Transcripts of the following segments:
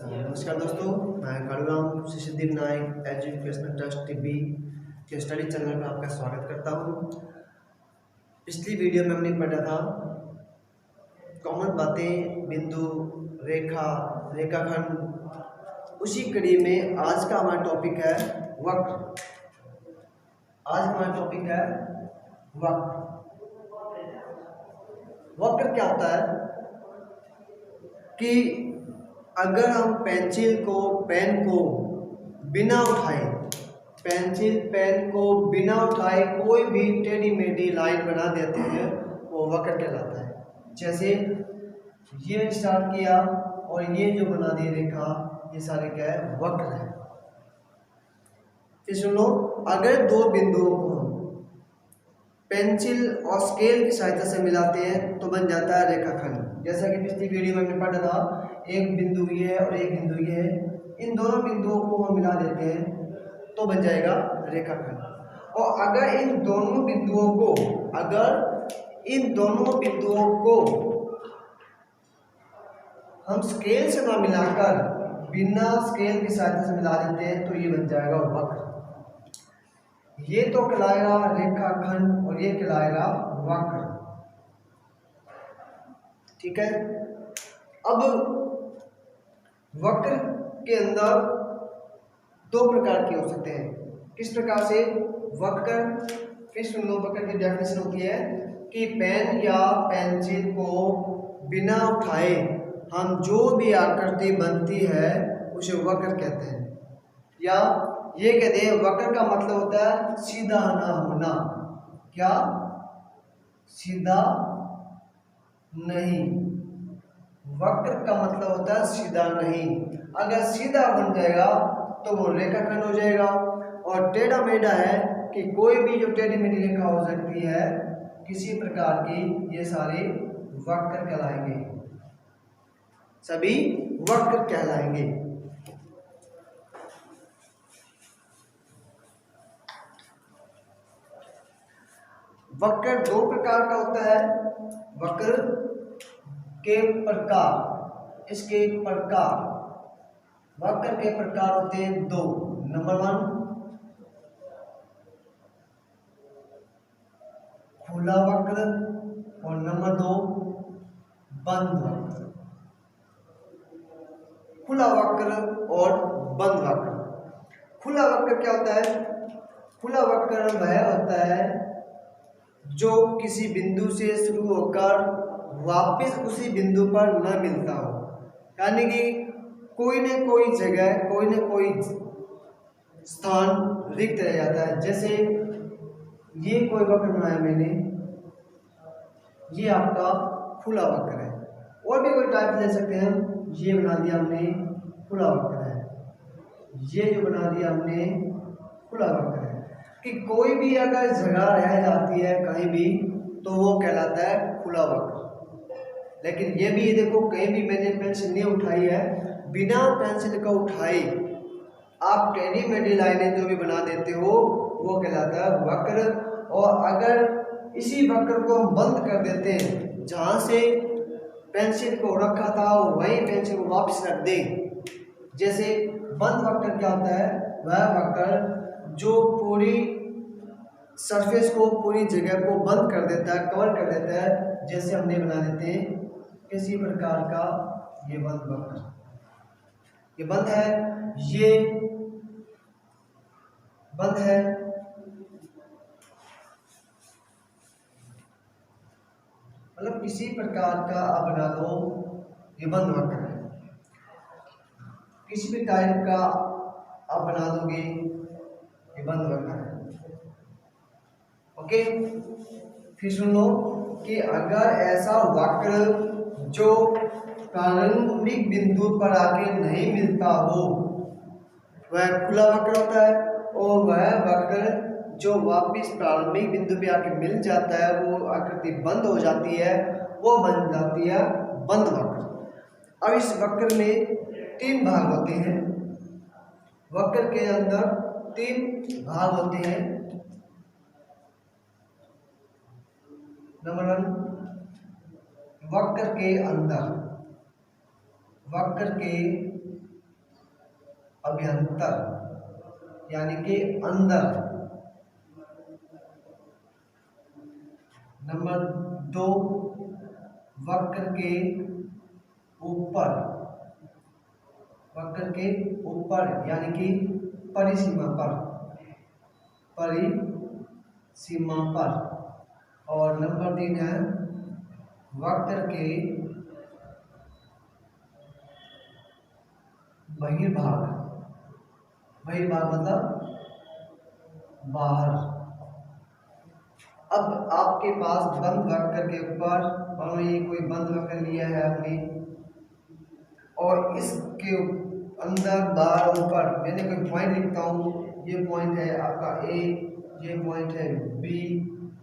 नमस्कार दोस्तों, मैं कालूराम सिद्धिक नायक एजुकेशनल ट्रस्ट टीबी के स्टडी चैनल पर आपका स्वागत करता हूं। पिछली वीडियो में हमने पढ़ा था कॉमन बातें, बिंदु, रेखा, रेखाखंड। उसी कड़ी में आज का हमारा टॉपिक है वक्र। आज हमारा टॉपिक है वक्र। वक्र क्या होता है कि अगर हम पेन को बिना उठाए, पेन को बिना उठाए कोई भी टेढ़ी मेढ़ी लाइन बना देते हैं, वो वक्र कहलाता है। जैसे ये स्टार्ट किया और ये जो बना दी रेखा, ये सारे क्या है? वक्र है। फिर सुनो, अगर दो बिंदुओं को पेंसिल और स्केल की सहायता से मिलाते हैं तो बन जाता है रेखाखंड। जैसा कि पिछली वीडियो में हमने पढ़ा था, एक बिंदु ये है और एक बिंदु ये है, इन दोनों बिंदुओं को हम मिला देते हैं तो बन जाएगा रेखाखंड। और अगर इन दोनों बिंदुओं को हम स्केल से ना मिलाकर बिना स्केल की सहायता से मिला देते हैं तो ये बन जाएगा वक्र। ये तो कहलाएगा रेखाखंड और ये कहलाएगा वक्र। ठीक है। अब वक्र के अंदर दो प्रकार के हो सकते हैं। किस प्रकार से? वक्र, फिर सुन लो, वक्र की डेफिनेशन होती है कि पेन या पेंसिल को बिना उठाए हम जो भी आकृति बनती है उसे वक्र कहते हैं। या ये कहते हैं वक्र का मतलब होता है सीधा ना होना। क्या? सीधा नहीं। वक्र का मतलब होता है सीधा नहीं। अगर सीधा बन जाएगा तो वो रेखाखंड हो जाएगा। और टेढ़ा मेढ़ा है कि कोई भी जो टेढ़ी मेढ़ी रेखा हो सकती है किसी प्रकार की, ये सारे वक्र कहलाएंगे, सभी वक्र कहलाएंगे। वक्र दो प्रकार का होता है। वक्र के प्रकार, इसके प्रकार, वक्र के प्रकार होते हैं दो। नंबर 1 खुला वक्र और नंबर 2 बंद वक्र। खुला वक्र और बंद वक्र। खुला वक्र क्या होता है? खुला वक्र वह होता है जो किसी बिंदु से शुरू होकर वापस उसी बिंदु पर न मिलता हो, यानी कि कोई न कोई जगह, कोई न कोई स्थान रिक्त रह जाता है। जैसे ये कोई वक्र बनाया मैंने, ये आपका खुला वक्र है। और भी कोई टाइप ले सकते हैं हम। ये बना दिया हमने, खुला वक्र है। ये जो बना दिया हमने, खुला वक्र है। कि कोई भी अगर जगह रह जाती है कहीं भी तो वो कहलाता है खुला वक्र। लेकिन ये भी देखो, कहीं भी मैंने पेंसिल नहीं उठाई है, बिना पेंसिल को उठाए आप टेढ़ी मेढ़ी लाइनें जो भी बना देते हो वो कहलाता है वक्र। और अगर इसी वक्र को हम बंद कर देते हैं, जहाँ से पेंसिल को रखा था वहीं पेंसिल को वापस रख दें, जैसे बंद वक्र क्या होता है? वह वक्र जो पूरी सरफेस को, पूरी जगह को बंद कर देता है, कवर कर देता है। जैसे हमने बना देते हैं किसी प्रकार का ये बंद वक्र, ये बंद है, ये बंद है, मतलब किसी प्रकार का आप बना दो, ये बंद वक्र है। किसी भी टाइप का आप बना दोगे, ये बंद वक्र है। ओके। फिर सुन लो कि अगर ऐसा वक्र जो प्रारंभिक बिंदु पर आके नहीं मिलता हो वह खुला वक्र होता है। और वह वक्र जो वापिस प्रारंभिक बिंदु पे आके मिल जाता है, वो आकृति बंद हो जाती है, वो बन जाती है बंद वक्र। अब इस वक्र में 3 भाग होते हैं। वक्र के अंदर 3 भाग होते हैं। नंबर 1 वक्र के अंदर, वक्र के अभ्यंतर यानी कि अंदर। नंबर 2, वक्र के ऊपर, वक्र के ऊपर यानी कि परिसीमा पर, परिसीमा पर। और नंबर 3 है वक्र के बहिर्भाग, बहिर्भाग मतलब बाहर। अब आपके पास बंद वक्र के ऊपर, मानो ये कोई बंद वक्र लिया है आपने, और इसके अंदर बाहर ऊपर मैंने कोई पॉइंट लिखता हूँ। ये पॉइंट है आपका ए, ये पॉइंट है बी,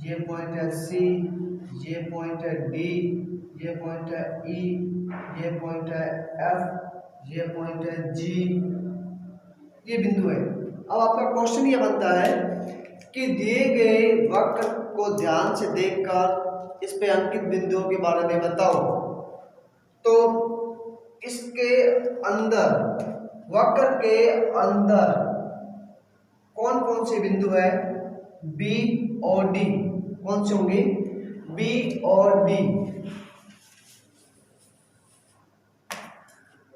ये पॉइंट है सी, ये पॉइंट है डी, ये पॉइंट है ई, ये पॉइंट है एफ, ये पॉइंट है जी, ये बिंदु है। अब आपका क्वेश्चन ये बनता है कि दिए गए वक्र को ध्यान से देखकर इस पे अंकित बिंदुओं के बारे में बताओ। तो इसके अंदर, वक्र के अंदर कौन कौन से बिंदु है? बी और डी। कौन से होंगे? बी और डी।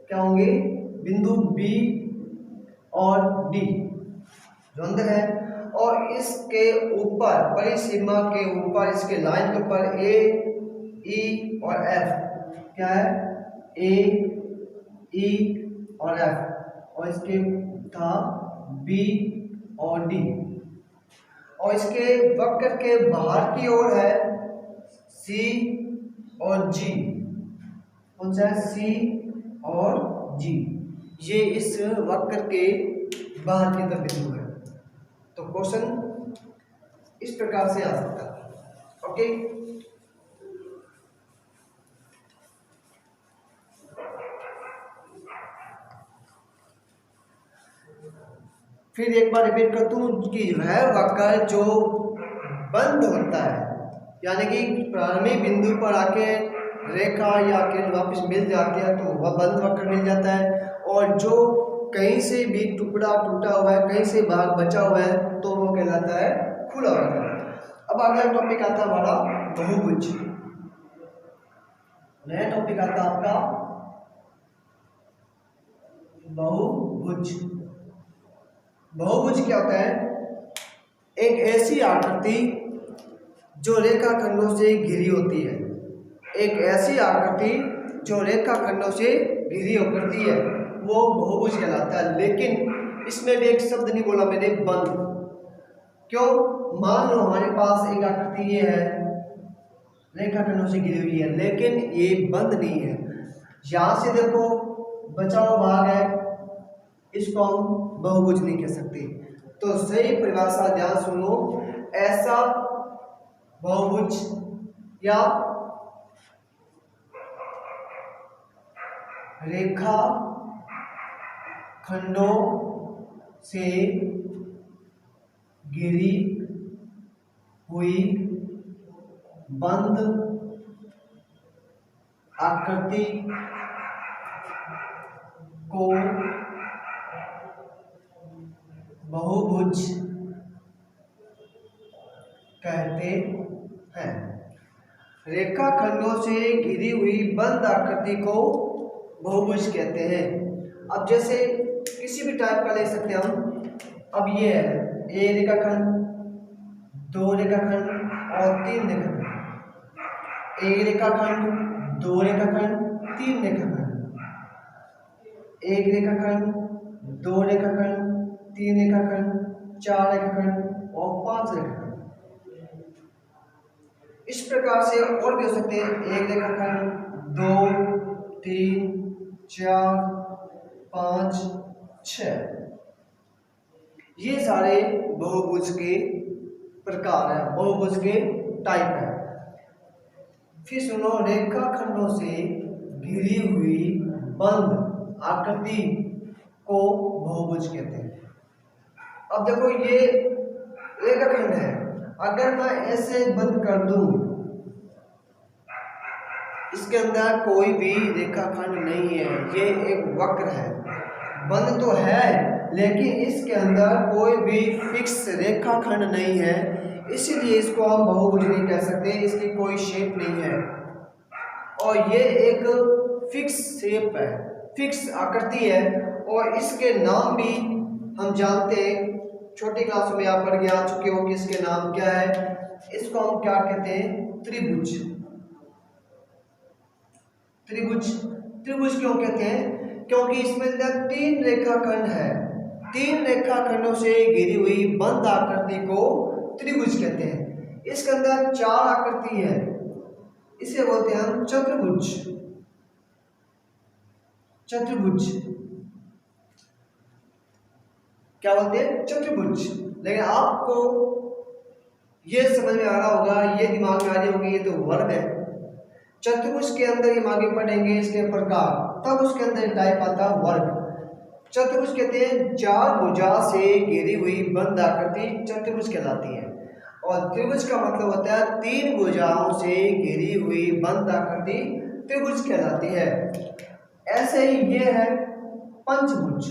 क्या होंगे? बिंदु बी और डी जो अंदर है। और इसके ऊपर, परिसीमा के ऊपर, इसके लाइन के ऊपर ए, ई और एफ। क्या है? ए, ई और एफ। और इसके था बी और डी। और इसके वक्र के बाहर की ओर है सी और जी। कौन सा है? सी और जी। ये इस वक्र के बाहर की तरफ बिंदु है। तो क्वेश्चन इस प्रकार से आ सकता है। ओके, फिर एक बार रिपीट कर दूं कि वह वक्र जो बंद होता है, यानी कि प्रारंभिक बिंदु पर आके रेखा या किरण वापस मिल जाती है तो वह बंद वक्र मिल जाता है। और जो कहीं से भी टुकड़ा टूटा हुआ है, कहीं से भाग बचा हुआ है, तो वो कहलाता है खुला वक्र। अब अगला टॉपिक आता है हमारा बहुभुज। नया टॉपिक आता है आपका बहुभुज। बहुभुज क्या होता है? एक ऐसी आकृति जो रेखाखंडों से घिरी होती है। एक ऐसी आकृति जो रेखाखंडों से घिरी होती है, वो बहुभुज कहलाता है। लेकिन इसमें भी एक शब्द नहीं बोला मैंने, बंद। क्यों? मान लो हमारे पास एक आकृति ये है, रेखाखंडों से घिरी हुई है, लेकिन ये बंद नहीं है। यहां से देखो बचा हुआ भाग है, इसको हम बहुभुज नहीं कह सकते। तो सही परिभाषा ध्यान सुनो, ऐसा बहुभुज या रेखा खंडों से घिरी हुई बंद आकृति को बहुभुज कहते हैं। रेखाखंडों से घिरी हुई बंद आकृति को बहुभुज कहते हैं। अब जैसे किसी भी टाइप का ले सकते हैं हम। अब ये है ए रेखाखंड, दो रेखाखंड और तीन रेखाखंड। एक रेखाखंड, दो रेखाखंड, तीन रेखाखंड। एक रेखाखंड, दो रेखाखंड, तीन रेखाखंड, चार रेखाखंड और पांच रेखाखंड। इस प्रकार से और भी हो सकते हैं। एक रेखाखंड, दो, तीन, चार, पांच, छह। ये सारे बहुभुज के प्रकार है, बहुभुज के टाइप है। फिर सुनो, रेखाखंडों से घिरी हुई बंद आकृति को बहुभुज कहते हैं। अब देखो ये रेखाखंड है, अगर मैं ऐसे बंद कर दूं, इसके अंदर कोई भी रेखाखंड नहीं है, ये एक वक्र है। बंद तो है लेकिन इसके अंदर कोई भी फिक्स रेखाखंड नहीं है, इसीलिए इसको हम बहुभुज नहीं कह सकते, इसकी कोई शेप नहीं है। और ये एक फिक्स शेप है, फिक्स आकृति है, और इसके नाम भी हम जानते हैं, छोटी क्लासों में आप पढ़ के आ चुके हो कि इसके नाम क्या है। इसको हम क्या कहते हैं? त्रिभुज। त्रिभुज त्रिभुज क्यों कहते हैं? क्योंकि इसमें 3 रेखाखंड है, 3 रेखाखंडों से घिरी हुई बंद आकृति को त्रिभुज कहते हैं। इसके अंदर 4 आकृति है, इसे बोलते हैं हम चतुर्भुज। चतुर्भुज क्या बोलते हैं? चतुर्भुज। लेकिन आपको ये समझ में आ रहा होगा, ये दिमाग में आ रही होगी, ये तो वर्ग है। चतुर्भुज के अंदर हम आगे पढ़ेंगे इसके प्रकार, तब उसके अंदर टाइप आता है वर्ग। चतुर्भुज कहते हैं 4 भुजा से घिरी हुई बंद आकृति चतुर्भुज कहलाती है। और त्रिभुज का मतलब होता है 3 भुजाओं से घिरी हुई बंद आकृति त्रिभुज कहलाती है। ऐसे ही ये है पंचभुज।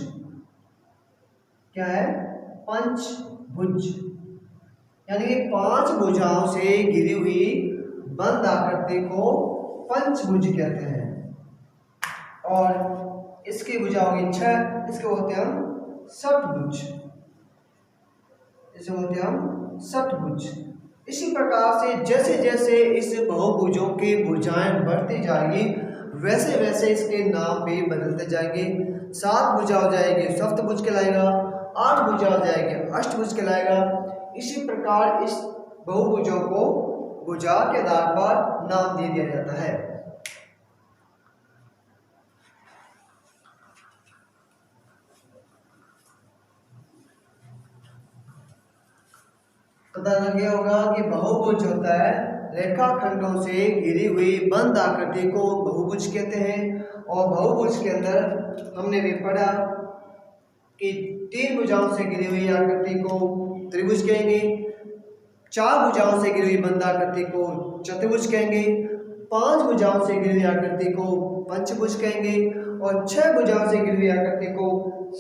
क्या है? पंचभुज, यानी कि 5 भुजाओं से घिरी हुई बंद आकृति को पंचभुज कहते हैं। और इसकी भुजा होगी 6, इसके बोलते हैं हम षटभुज। इसे बोलते हैं हम षटभुज। इसी प्रकार से जैसे जैसे इस बहुभुजों की भुजाएं बढ़ती जाएंगी, वैसे वैसे इसके नाम भी बदलते जाएंगे। 7 भुजा हो जाएगी सप्तभुज कहलाएगा, 8 भुजा हो जाएगी अष्टभुज कहलाएगा। इसी प्रकार इस बहुभुजों को भुजा के आधार पर नाम दे दिया जाता है। पता लग गया होगा कि बहुभुज होता है रेखाखंडों से घिरी हुई बंद आकृति को बहुभुज कहते हैं। और बहुभुज के अंदर हमने भी पढ़ा कि 3 भुजाओं से घिरी हुई आकृति को त्रिभुज कहेंगे, 4 भुजाओं से घिरी हुई बंद आकृति को चतुर्भुज कहेंगे, 5 भुजाओं से घिरी हुई आकृति को पंचभुज कहेंगे, और 6 भुजाओं से घिरी हुई आकृति को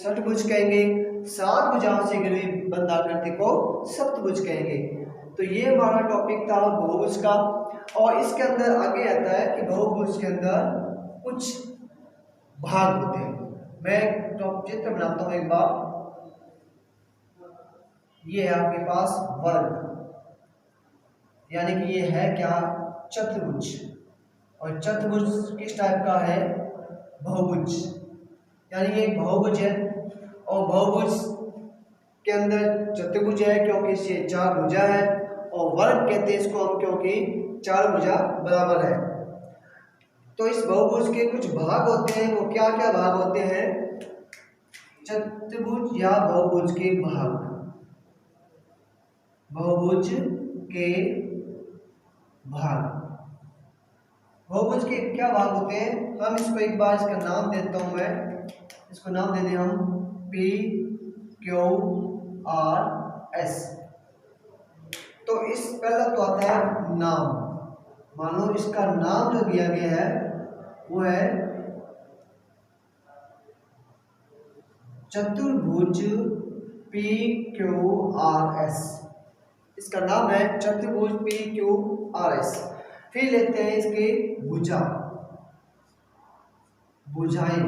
षटभुज कहेंगे, 7 भुजाओं से घिरी हुई बंद आकृति को सप्तभुज कहेंगे। तो ये हमारा टॉपिक था बहुभुज का। और इसके अंदर आगे आता है कि बहुभुज के अंदर कुछ भाग होते हैं। मैं चित्र बनाता हूँ एक बार। ये है आपके पास वर्ग, यानी कि ये है क्या? चतुर्भुज। और चतुर्भुज किस टाइप का है? बहुभुज, यानी ये बहुभुज है। और बहुभुज के अंदर चतुर्भुज है क्योंकि इससे 4 भुजा है, और वर्ग कहते हैं इसको हम क्योंकि 4 भुजा बराबर है। तो इस बहुभुज के कुछ भाग होते हैं, वो क्या क्या भाग होते हैं? चतुर्भुज या बहुभुज के भाग। बहुभुज के भाग, बहुभुज के क्या भाग होते हैं? हम इसको एक बार इसका नाम देता हूं, मैं इसको नाम दे दें हम P Q R S। तो इस पहला तो आता है नाम। मान लो इसका नाम जो दिया गया है वो है चतुर्भुज P Q R S। इसका नाम है चतुर्भुज P Q R S। फिर लेते हैं इसके भुजा, भुजाएं।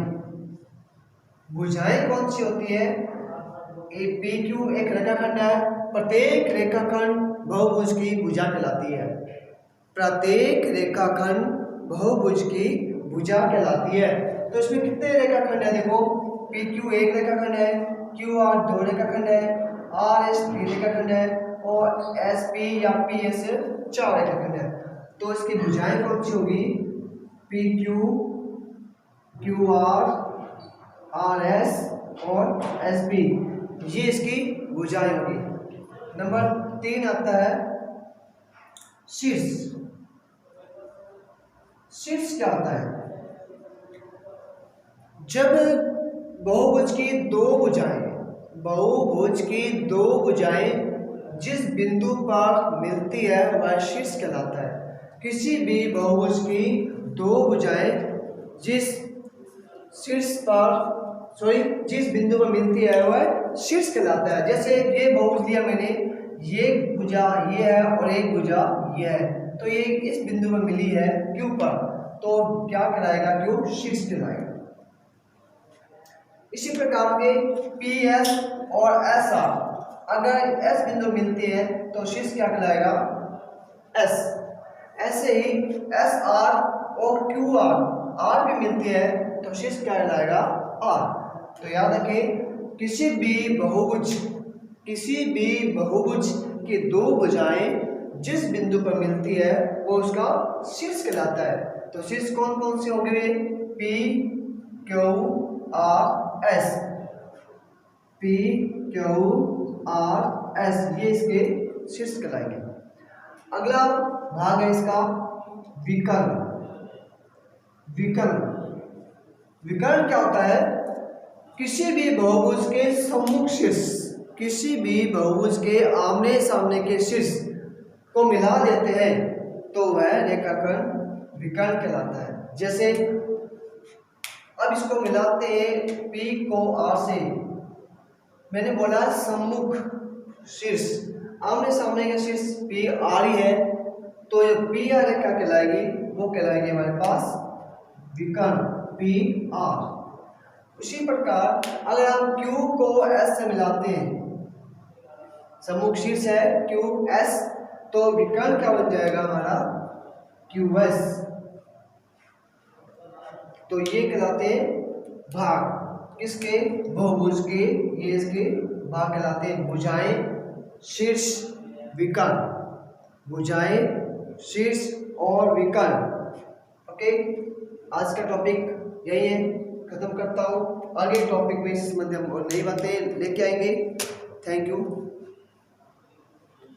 भुजाएं कौन सी होती है? पी क्यू एक रेखाखंड है, प्रत्येक रेखाखंड बहुभुज की भुजा कहलाती है। प्रत्येक रेखाखंड बहुभुज की भुजा कहलाती है। तो इसमें कितने रेखाखंड है? देखो, पी क्यू एक रेखाखंड है, क्यू आर 2 रेखाखंड है, आर एस 3 रेखाखंड है, और एस पी या पी एस 4 रेखाखंड है। तो इसकी भुजाएं कौन सी होगी? P Q, Q R S और एस पी, ये इसकी भुजाएं होगी। नंबर 3 आता है शीर्ष। शीर्ष क्या होता है? जब बहुभुज की 2 भुजाएं, बहुभुज की 2 भुजाएं जिस बिंदु पर मिलती है वह शीर्ष कहलाता है। किसी भी बहुभुज की 2 भुजाएं जिस शीर्ष पर सॉरी जिस बिंदु पर मिलती है वह शीर्ष कहलाता है। जैसे ये बहुभुज लिया मैंने, ये भुजा ये है और एक भुजा ये है, तो ये इस बिंदु पर मिली है क्यू पर, तो क्या कहलाएगा? क्यू शीर्ष कहलाएगा। इसी प्रकार के पी एस और एस आर, अगर एस बिंदु मिलती है तो शीर्ष क्या कहलाएगा? एस। ऐसे ही एस आर और क्यू आर, आर भी मिलती है तो शीर्ष क्या कहलाएगा? आर। तो याद रखें, किसी भी बहुभुज की दो भुजाएं जिस बिंदु पर मिलती है वो उसका शीर्ष कहलाता है। तो शीर्ष कौन कौन से होंगे? P Q R S, P Q R S, ये इसके शीर्ष कहलाएंगे। अगला भाग है इसका विकर्ण। विकर्ण क्या होता है? किसी भी बहुभुज के सम्मुख शीर्ष, किसी भी बहुभुज के आमने सामने के शीर्ष को मिला देते हैं तो वह रेखाखंड विकर्ण कहलाता है। जैसे अब इसको मिलाते हैं P को R से, मैंने बोला सम्मुख शीर्ष, आमने सामने के शीर्ष P R ही है, तो ये P R रेखा कहलाएगी, वो कहलाएगी हमारे पास विकर्ण P R। उसी प्रकार अगर हम Q को S से मिलाते हैं, सम्मुख शीर्ष है Q S, तो विकर्ण क्या बन जाएगा हमारा? QS। तो ये कहलाते हैं भाग, किसके? बहुभुज के, ये इसके भाग कहलाते हैं। भुजाएं, शीर्ष, विकर्ण, भुजाएं, शीर्ष और विकर्ण। ओके, आज का टॉपिक यही है, खत्म करता हूँ। आगे टॉपिक में इस संबंध में और नई बातें लेके आएंगे। Thank you.